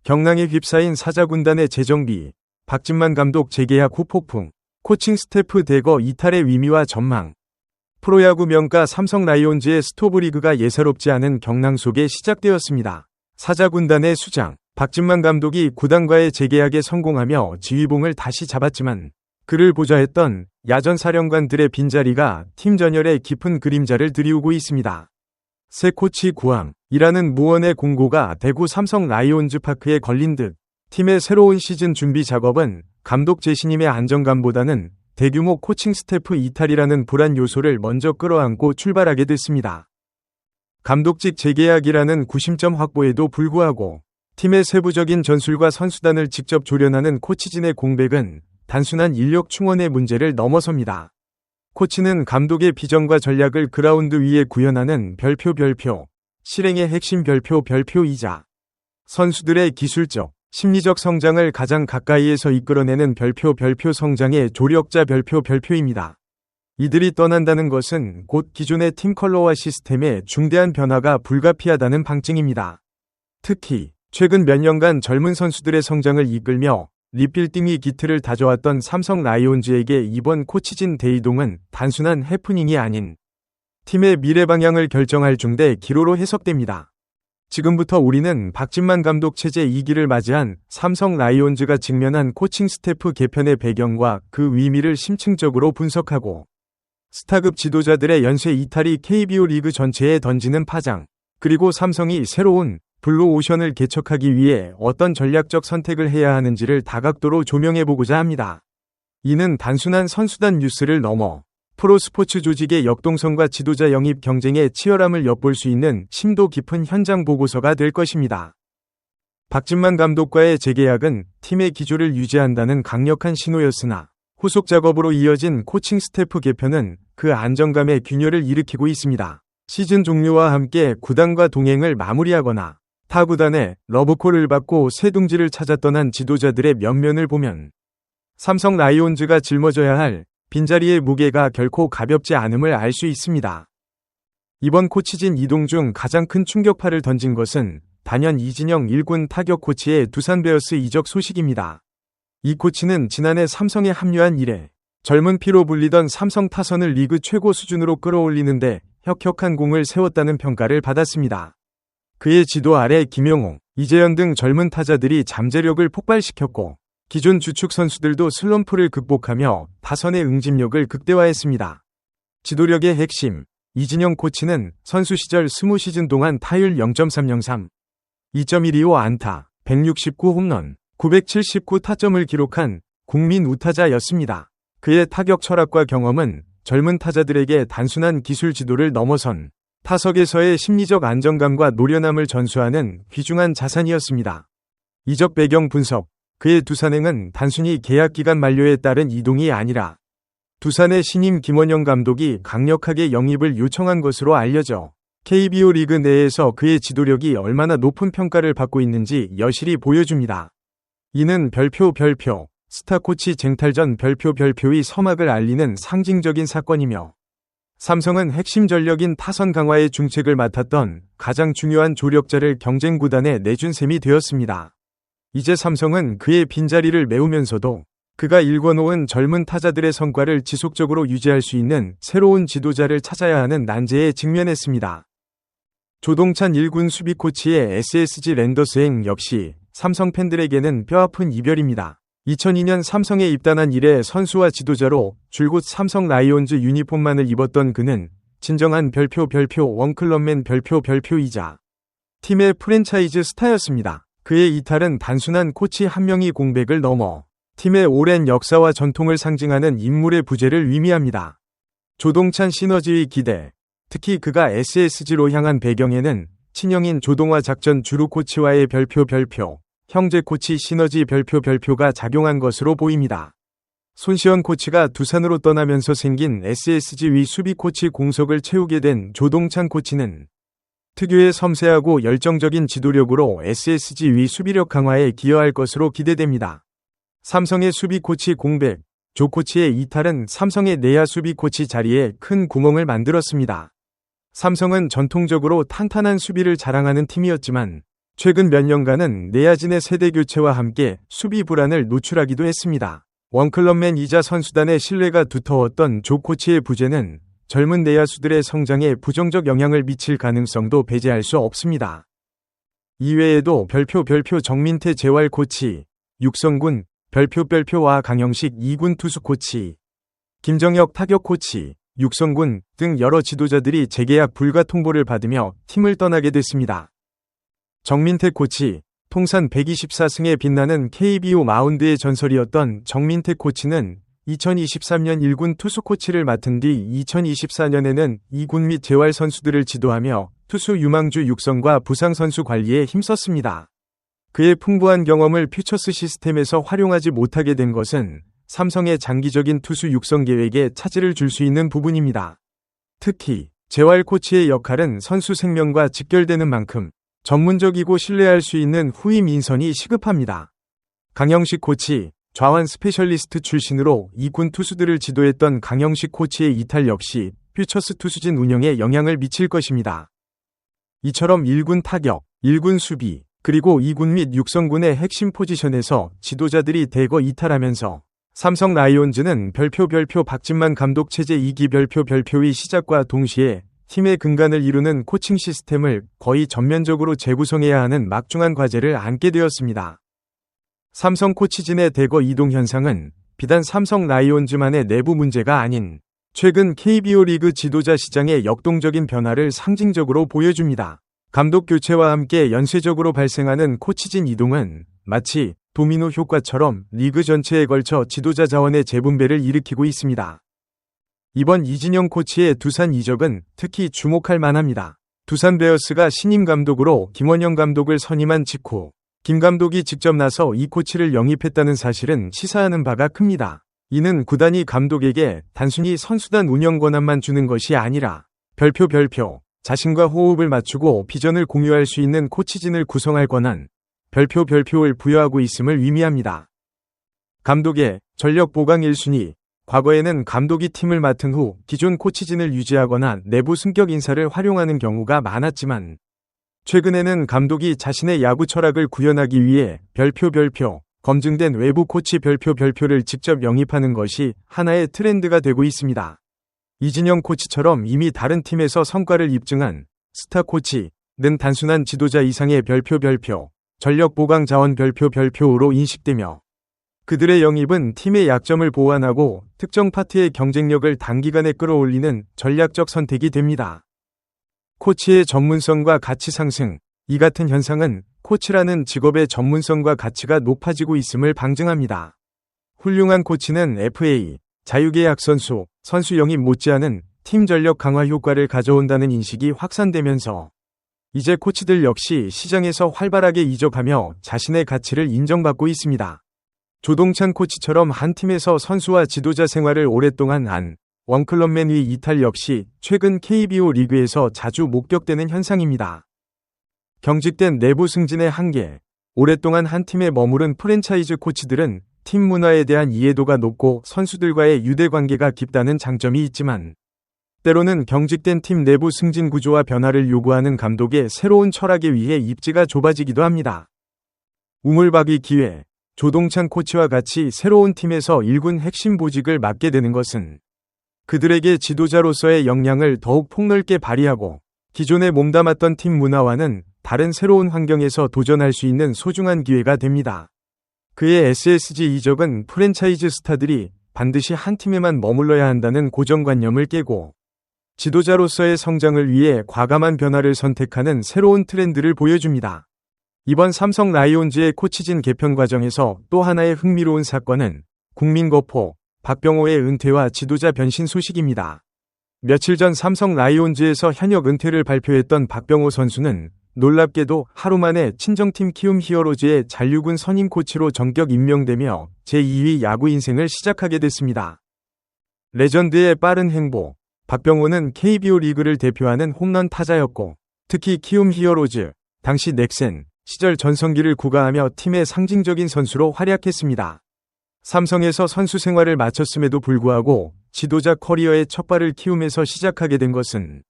경랑에 휩싸인 사자군단의 재정비, 박진만 감독 재계약 후 폭풍, 코칭 스태프 대거 이탈의 의미와 전망. 프로야구 명가 삼성 라이온즈의 스토브리그가 예사롭지 않은 경랑 속에 시작되었습니다. 사자군단의 수장, 박진만 감독이 구단과의 재계약에 성공하며 지휘봉을 다시 잡았지만 그를 보좌했던 야전 사령관들의 빈자리가 팀 전열에 깊은 그림자를 드리우고 있습니다. 새 코치 구함이라는 무언의 공고가 대구 삼성 라이온즈 파크에 걸린 듯 팀의 새로운 시즌 준비 작업은 감독 재신임의 안정감보다는 대규모 코칭 스태프 이탈이라는 불안 요소를 먼저 끌어안고 출발하게 됐습니다. 감독직 재계약이라는 구심점 확보에도 불구하고 팀의 세부적인 전술과 선수단을 직접 조련하는 코치진의 공백은 단순한 인력 충원의 문제를 넘어섭니다. 코치는 감독의 비전과 전략을 그라운드 위에 구현하는 별표, 실행의 핵심 별표이자 선수들의 기술적, 심리적 성장을 가장 가까이에서 이끌어내는 별표 성장의 조력자 별표입니다. 이들이 떠난다는 것은 곧 기존의 팀 컬러와 시스템에 중대한 변화가 불가피하다는 방증입니다. 특히 최근 몇 년간 젊은 선수들의 성장을 이끌며 리빌딩이 기틀을 다져왔던 삼성 라이온즈에게 이번 코치진 대이동은 단순한 해프닝이 아닌 팀의 미래 방향을 결정할 중대 기로로 해석됩니다. 지금부터 우리는 박진만 감독 체제 2기를 맞이한 삼성 라이온즈가 직면한 코칭 스태프 개편의 배경과 그 의미를 심층적으로 분석하고 스타급 지도자들의 연쇄 이탈이 KBO 리그 전체에 던지는 파장, 그리고 삼성이 새로운 블루오션을 개척하기 위해 어떤 전략적 선택을 해야 하는지를 다각도로 조명해보고자 합니다. 이는 단순한 선수단 뉴스를 넘어 프로스포츠 조직의 역동성과 지도자 영입 경쟁의 치열함을 엿볼 수 있는 심도 깊은 현장 보고서가 될 것입니다. 박진만 감독과의 재계약은 팀의 기조를 유지한다는 강력한 신호였으나 후속 작업으로 이어진 코칭 스태프 개편은 그 안정감에 균열을 일으키고 있습니다. 시즌 종료와 함께 구단과 동행을 마무리하거나 타 구단의 러브콜을 받고 새 둥지를 찾아 떠난 지도자들의 면면을 보면 삼성 라이온즈가 짊어져야 할 빈자리의 무게가 결코 가볍지 않음을 알 수 있습니다. 이번 코치진 이동 중 가장 큰 충격파를 던진 것은 단연 이진영 1군 타격 코치의 두산 베어스 이적 소식입니다. 이 코치는 지난해 삼성에 합류한 이래 젊은 피로 불리던 삼성 타선을 리그 최고 수준으로 끌어올리는데 혁혁한 공을 세웠다는 평가를 받았습니다. 그의 지도 아래 김영웅, 이재현 등 젊은 타자들이 잠재력을 폭발시켰고 기존 주축 선수들도 슬럼프를 극복하며 타선의 응집력을 극대화했습니다. 지도력의 핵심, 이진영 코치는 선수 시절 20시즌 동안 타율 0.303, 2.125 안타, 169 홈런, 979 타점을 기록한 국민 우타자였습니다. 그의 타격 철학과 경험은 젊은 타자들에게 단순한 기술 지도를 넘어선 타석에서의 심리적 안정감과 노련함을 전수하는 귀중한 자산이었습니다. 이적 배경 분석, 그의 두산행은 단순히 계약 기간 만료에 따른 이동이 아니라 두산의 신임 김원영 감독이 강력하게 영입을 요청한 것으로 알려져 KBO 리그 내에서 그의 지도력이 얼마나 높은 평가를 받고 있는지 여실히 보여줍니다. 이는 별표, 스타 코치 쟁탈전 별표의 서막을 알리는 상징적인 사건이며 삼성은 핵심 전력인 타선 강화의 중책을 맡았던 가장 중요한 조력자를 경쟁 구단에 내준 셈이 되었습니다. 이제 삼성은 그의 빈자리를 메우면서도 그가 일궈놓은 젊은 타자들의 성과를 지속적으로 유지할 수 있는 새로운 지도자를 찾아야 하는 난제에 직면했습니다. 조동찬 1군 수비 코치의 SSG 랜더스행 역시 삼성 팬들에게는 뼈아픈 이별입니다. 2002년 삼성에 입단한 이래 선수와 지도자로 줄곧 삼성 라이온즈 유니폼만을 입었던 그는 진정한 별표 원클럽맨 별표이자 팀의 프랜차이즈 스타였습니다. 그의 이탈은 단순한 코치 한 명이 공백을 넘어 팀의 오랜 역사와 전통을 상징하는 인물의 부재를 의미합니다. 조동찬 시너지의 기대, 특히 그가 SSG로 향한 배경에는 친형인 조동화 작전 주루 코치와의 별표 형제 코치 시너지 별표가 작용한 것으로 보입니다. 손시현 코치가 두산으로 떠나면서 생긴 SSG 위 수비 코치 공석을 채우게 된 조동찬 코치는 특유의 섬세하고 열정적인 지도력으로 SSG 위 수비력 강화에 기여할 것으로 기대됩니다. 삼성의 수비 코치 공백, 조 코치의 이탈은 삼성의 내야 수비 코치 자리에 큰 구멍을 만들었습니다. 삼성은 전통적으로 탄탄한 수비를 자랑하는 팀이었지만 최근 몇 년간은 내야진의 세대 교체와 함께 수비 불안을 노출하기도 했습니다. 원클럽맨이자 선수단의 신뢰가 두터웠던 조 코치의 부재는 젊은 내야수들의 성장에 부정적 영향을 미칠 가능성도 배제할 수 없습니다. 이외에도 별표 정민태 재활 코치, 육성군 별표와 강영식 2군 투수 코치, 김정혁 타격 코치, 육성군 등 여러 지도자들이 재계약 불가 통보를 받으며 팀을 떠나게 됐습니다. 정민태 코치, 통산 124승에 빛나는 KBO 마운드의 전설이었던 정민태 코치는 2023년 1군 투수 코치를 맡은 뒤 2024년에는 2군 및 재활 선수들을 지도하며 투수 유망주 육성과 부상 선수 관리에 힘썼습니다. 그의 풍부한 경험을 퓨처스 시스템에서 활용하지 못하게 된 것은 삼성의 장기적인 투수 육성 계획에 차질을 줄 수 있는 부분입니다. 특히 재활 코치의 역할은 선수 생명과 직결되는 만큼 전문적이고 신뢰할 수 있는 후임 인선이 시급합니다. 강영식 코치, 좌완 스페셜리스트 출신으로 2군 투수들을 지도했던 강영식 코치의 이탈 역시 퓨처스 투수진 운영에 영향을 미칠 것입니다. 이처럼 1군 타격, 1군 수비, 그리고 2군 및 육성군의 핵심 포지션에서 지도자들이 대거 이탈하면서 삼성 라이온즈는 별표 박진만 감독 체제 2기 별표의 시작과 동시에 팀의 근간을 이루는 코칭 시스템을 거의 전면적으로 재구성해야 하는 막중한 과제를 안게 되었습니다. 삼성 코치진의 대거 이동 현상은 비단 삼성 라이온즈만의 내부 문제가 아닌 최근 KBO 리그 지도자 시장의 역동적인 변화를 상징적으로 보여줍니다. 감독 교체와 함께 연쇄적으로 발생하는 코치진 이동은 마치 도미노 효과처럼 리그 전체에 걸쳐 지도자 자원의 재분배를 일으키고 있습니다. 이번 이진영 코치의 두산 이적은 특히 주목할 만합니다. 두산 베어스가 신임 감독으로 김원영 감독을 선임한 직후 김 감독이 직접 나서 이 코치를 영입했다는 사실은 시사하는 바가 큽니다. 이는 구단이 감독에게 단순히 선수단 운영 권한만 주는 것이 아니라 별표 자신과 호흡을 맞추고 비전을 공유할 수 있는 코치진을 구성할 권한 별표를 부여하고 있음을 의미합니다. 감독의 전력 보강 1순위. 과거에는 감독이 팀을 맡은 후 기존 코치진을 유지하거나 내부 승격 인사를 활용하는 경우가 많았지만 최근에는 감독이 자신의 야구 철학을 구현하기 위해 별표 검증된 외부 코치 별표를 직접 영입하는 것이 하나의 트렌드가 되고 있습니다. 이진영 코치처럼 이미 다른 팀에서 성과를 입증한 스타 코치는 단순한 지도자 이상의 별표 전력 보강 자원 별표로 인식되며 그들의 영입은 팀의 약점을 보완하고 특정 파트의 경쟁력을 단기간에 끌어올리는 전략적 선택이 됩니다. 코치의 전문성과 가치 상승. 이 같은 현상은 코치라는 직업의 전문성과 가치가 높아지고 있음을 방증합니다. 훌륭한 코치는 FA, 자유계약 선수 영입 못지않은 팀 전력 강화 효과를 가져온다는 인식이 확산되면서 이제 코치들 역시 시장에서 활발하게 이적하며 자신의 가치를 인정받고 있습니다. 조동찬 코치처럼 한 팀에서 선수와 지도자 생활을 오랫동안 한 원클럽맨의 이탈 역시 최근 KBO 리그에서 자주 목격되는 현상입니다. 경직된 내부 승진의 한계. 오랫동안 한 팀에 머무른 프랜차이즈 코치들은 팀 문화에 대한 이해도가 높고 선수들과의 유대관계가 깊다는 장점이 있지만 때로는 경직된 팀 내부 승진 구조와 변화를 요구하는 감독의 새로운 철학에 의해 입지가 좁아지기도 합니다. 우물박이 기회. 조동찬 코치와 같이 새로운 팀에서 1군 핵심 보직을 맡게 되는 것은 그들에게 지도자로서의 역량을 더욱 폭넓게 발휘하고 기존에 몸담았던 팀 문화와는 다른 새로운 환경에서 도전할 수 있는 소중한 기회가 됩니다. 그의 SSG 이적은 프랜차이즈 스타들이 반드시 한 팀에만 머물러야 한다는 고정관념을 깨고 지도자로서의 성장을 위해 과감한 변화를 선택하는 새로운 트렌드를 보여줍니다. 이번 삼성 라이온즈의 코치진 개편 과정에서 또 하나의 흥미로운 사건은 국민거포 박병호의 은퇴와 지도자 변신 소식입니다. 며칠 전 삼성 라이온즈에서 현역 은퇴를 발표했던 박병호 선수는 놀랍게도 하루 만에 친정팀 키움 히어로즈의 잔류군 선임 코치로 전격 임명되며 제2위 야구 인생을 시작하게 됐습니다. 레전드의 빠른 행보. 박병호는 KBO 리그를 대표하는 홈런 타자였고 특히 키움 히어로즈, 당시 넥센 시절 전성기를 구가하며 팀의 상징적인 선수로 활약했습니다. 삼성에서 선수 생활을 마쳤음에도 불구하고 지도자 커리어의 첫 발을 키움에서 시작하게 된 것은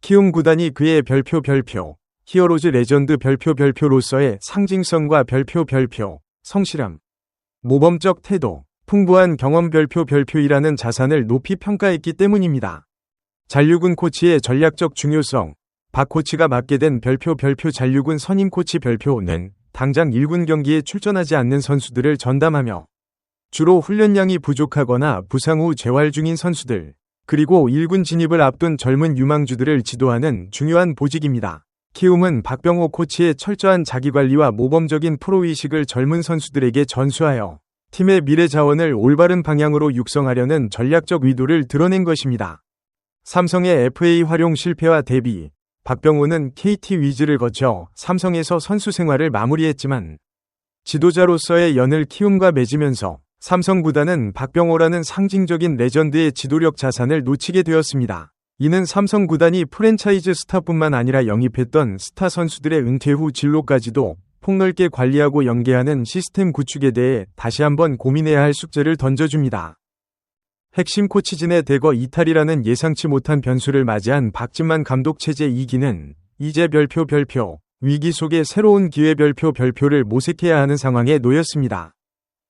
키움 구단이 그의 별표 히어로즈 레전드 별표로서의 상징성과 별표 성실함, 모범적 태도, 풍부한 경험 별표이라는 자산을 높이 평가했기 때문입니다. 잔류군 코치의 전략적 중요성, 박 코치가 맡게 된 별표 잔류군 선임 코치 별표는 당장 1군 경기에 출전하지 않는 선수들을 전담하며 주로 훈련량이 부족하거나 부상 후 재활 중인 선수들, 그리고 1군 진입을 앞둔 젊은 유망주들을 지도하는 중요한 보직입니다. 키움은 박병호 코치의 철저한 자기관리와 모범적인 프로의식을 젊은 선수들에게 전수하여 팀의 미래 자원을 올바른 방향으로 육성하려는 전략적 의도를 드러낸 것입니다. 삼성의 FA 활용 실패와 대비, 박병호는 KT 위즈를 거쳐 삼성에서 선수 생활을 마무리했지만 지도자로서의 연을 키움과 맺으면서 삼성 구단은 박병호라는 상징적인 레전드의 지도력 자산을 놓치게 되었습니다. 이는 삼성 구단이 프랜차이즈 스타뿐만 아니라 영입했던 스타 선수들의 은퇴 후 진로까지도 폭넓게 관리하고 연계하는 시스템 구축에 대해 다시 한번 고민해야 할 숙제를 던져줍니다. 핵심 코치진의 대거 이탈이라는 예상치 못한 변수를 맞이한 박진만 감독 체제 2기는 이제 별표 위기 속에 새로운 기회 별표를 모색해야 하는 상황에 놓였습니다.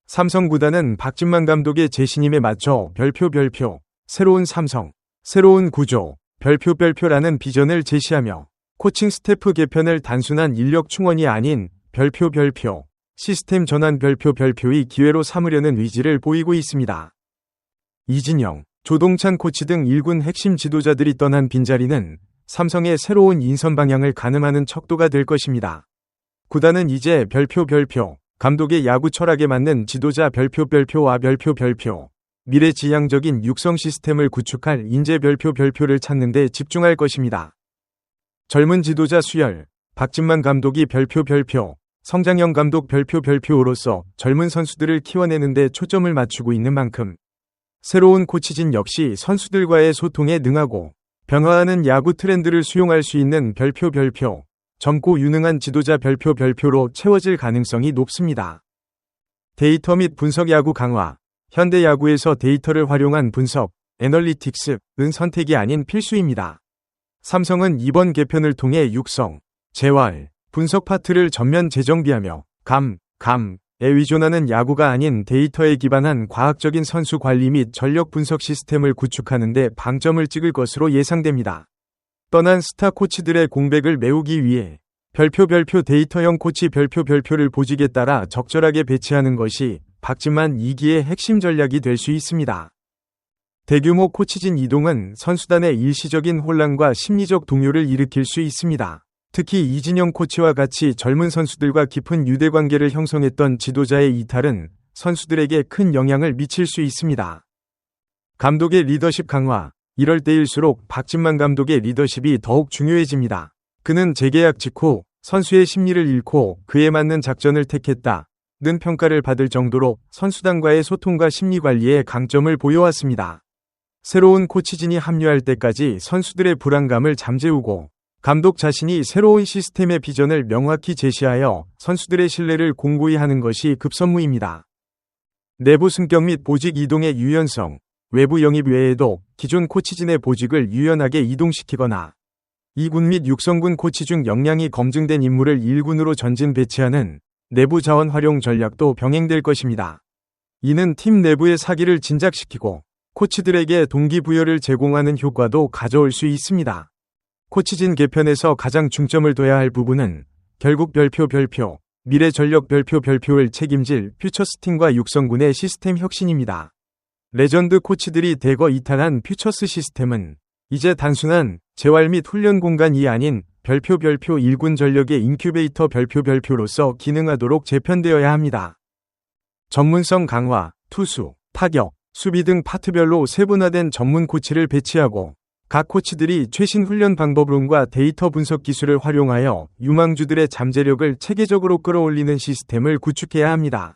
삼성 구단은 박진만 감독의 재신임에 맞춰 별표 새로운 삼성, 새로운 구조, 별표라는 비전을 제시하며 코칭 스태프 개편을 단순한 인력 충원이 아닌 별표 시스템 전환 별표의 기회로 삼으려는 의지를 보이고 있습니다. 이진영, 조동찬 코치 등 1군 핵심 지도자들이 떠난 빈자리는 삼성의 새로운 인선 방향을 가늠하는 척도가 될 것입니다. 구단은 이제 별표 감독의 야구 철학에 맞는 지도자 별표와 별표 미래지향적인 육성 시스템을 구축할 인재 별표를 찾는 데 집중할 것입니다. 젊은 지도자 수열, 박진만 감독이 별표 성장형 감독 별표로서 젊은 선수들을 키워내는 데 초점을 맞추고 있는 만큼 새로운 코치진 역시 선수들과의 소통에 능하고 변화하는 야구 트렌드를 수용할 수 있는 별표 젊고 유능한 지도자 별표로 채워질 가능성이 높습니다. 데이터 및 분석 야구 강화. 현대 야구에서 데이터를 활용한 분석, 애널리틱스은 선택이 아닌 필수입니다. 삼성은 이번 개편을 통해 육성, 재활, 분석 파트를 전면 재정비하며 감에 의존하는 야구가 아닌 데이터에 기반한 과학적인 선수 관리 및 전력 분석 시스템을 구축하는 데 방점을 찍을 것으로 예상됩니다. 떠난 스타 코치들의 공백을 메우기 위해 별표 데이터형 코치 별표를 보직에 따라 적절하게 배치하는 것이 박진만 2기의 핵심 전략이 될 수 있습니다. 대규모 코치진 이동은 선수단의 일시적인 혼란과 심리적 동요를 일으킬 수 있습니다. 특히 이진영 코치와 같이 젊은 선수들과 깊은 유대관계를 형성했던 지도자의 이탈은 선수들에게 큰 영향을 미칠 수 있습니다. 감독의 리더십 강화. 이럴 때일수록 박진만 감독의 리더십이 더욱 중요해집니다. 그는 재계약 직후 선수의 심리를 잃고 그에 맞는 작전을 택했다는 평가를 받을 정도로 선수단과의 소통과 심리 관리에 강점을 보여왔습니다. 새로운 코치진이 합류할 때까지 선수들의 불안감을 잠재우고 감독 자신이 새로운 시스템의 비전을 명확히 제시하여 선수들의 신뢰를 공고히 하는 것이 급선무입니다. 내부 승격 및 보직 이동의 유연성. 외부 영입 외에도 기존 코치진의 보직을 유연하게 이동시키거나 2군 및 육성군 코치 중 역량이 검증된 인물을 1군으로 전진 배치하는 내부 자원 활용 전략도 병행될 것입니다. 이는 팀 내부의 사기를 진작시키고 코치들에게 동기부여를 제공하는 효과도 가져올 수 있습니다. 코치진 개편에서 가장 중점을 둬야 할 부분은 결국 별표 미래 전력 별표를 책임질 퓨처스팀과 육성군의 시스템 혁신입니다. 레전드 코치들이 대거 이탈한 퓨처스 시스템은 이제 단순한 재활 및 훈련 공간이 아닌 별표 1군 전력의 인큐베이터 별표로서 기능하도록 재편되어야 합니다. 전문성 강화, 투수, 타격, 수비 등 파트별로 세분화된 전문 코치를 배치하고 각 코치들이 최신 훈련 방법론과 데이터 분석 기술을 활용하여 유망주들의 잠재력을 체계적으로 끌어올리는 시스템을 구축해야 합니다.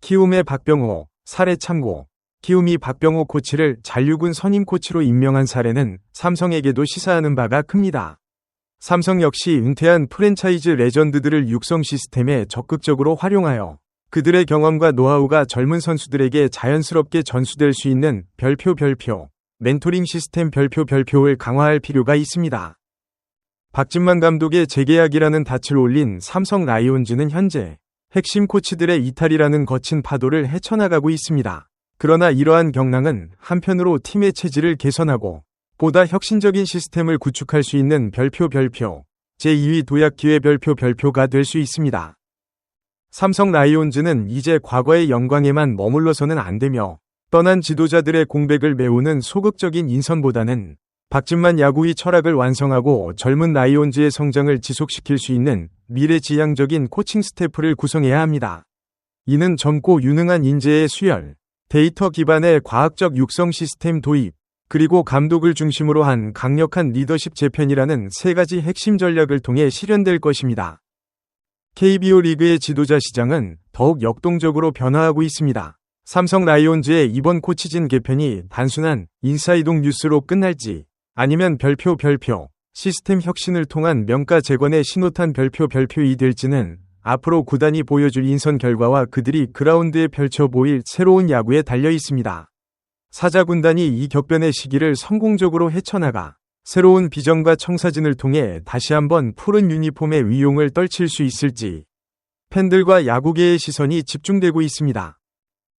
키움의 박병호, 사례 참고. 키움이 박병호 코치를 잔류군 선임 코치로 임명한 사례는 삼성에게도 시사하는 바가 큽니다. 삼성 역시 은퇴한 프랜차이즈 레전드들을 육성 시스템에 적극적으로 활용하여 그들의 경험과 노하우가 젊은 선수들에게 자연스럽게 전수될 수 있는 별표 멘토링 시스템 별표를 강화할 필요가 있습니다. 박진만 감독의 재계약이라는 닻을 올린 삼성 라이온즈는 현재 핵심 코치들의 이탈이라는 거친 파도를 헤쳐나가고 있습니다. 그러나 이러한 경랑은 한편으로 팀의 체질을 개선하고 보다 혁신적인 시스템을 구축할 수 있는 별표 제2위 도약 기회 별표가 될 수 있습니다. 삼성 라이온즈는 이제 과거의 영광에만 머물러서는 안 되며 떠난 지도자들의 공백을 메우는 소극적인 인선보다는 박진만 야구의 철학을 완성하고 젊은 라이온즈의 성장을 지속시킬 수 있는 미래지향적인 코칭 스태프를 구성해야 합니다. 이는 젊고 유능한 인재의 수혈, 데이터 기반의 과학적 육성 시스템 도입, 그리고 감독을 중심으로 한 강력한 리더십 재편이라는 세 가지 핵심 전략을 통해 실현될 것입니다. KBO 리그의 지도자 시장은 더욱 역동적으로 변화하고 있습니다. 삼성 라이온즈의 이번 코치진 개편이 단순한 인사이동 뉴스로 끝날지 아니면 별표 시스템 혁신을 통한 명가 재건의 신호탄 별표이 될지는 앞으로 구단이 보여줄 인선 결과와 그들이 그라운드에 펼쳐 보일 새로운 야구에 달려 있습니다. 사자 군단이 이 격변의 시기를 성공적으로 헤쳐나가 새로운 비전과 청사진을 통해 다시 한번 푸른 유니폼의 위용을 떨칠 수 있을지 팬들과 야구계의 시선이 집중되고 있습니다.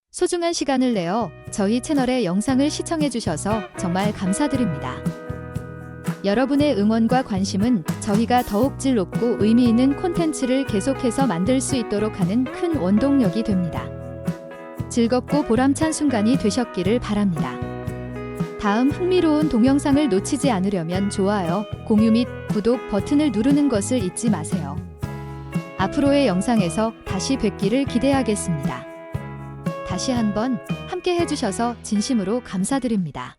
소중한 시간을 내어 저희 채널의 영상을 시청해주셔서 정말 감사드립니다. 여러분의 응원과 관심은 저희가 더욱 질 높고 의미 있는 콘텐츠를 계속해서 만들 수 있도록 하는 큰 원동력이 됩니다. 즐겁고 보람찬 순간이 되셨기를 바랍니다. 다음 흥미로운 동영상을 놓치지 않으려면 좋아요, 공유 및 구독 버튼을 누르는 것을 잊지 마세요. 앞으로의 영상에서 다시 뵙기를 기대하겠습니다. 다시 한번 함께 해주셔서 진심으로 감사드립니다.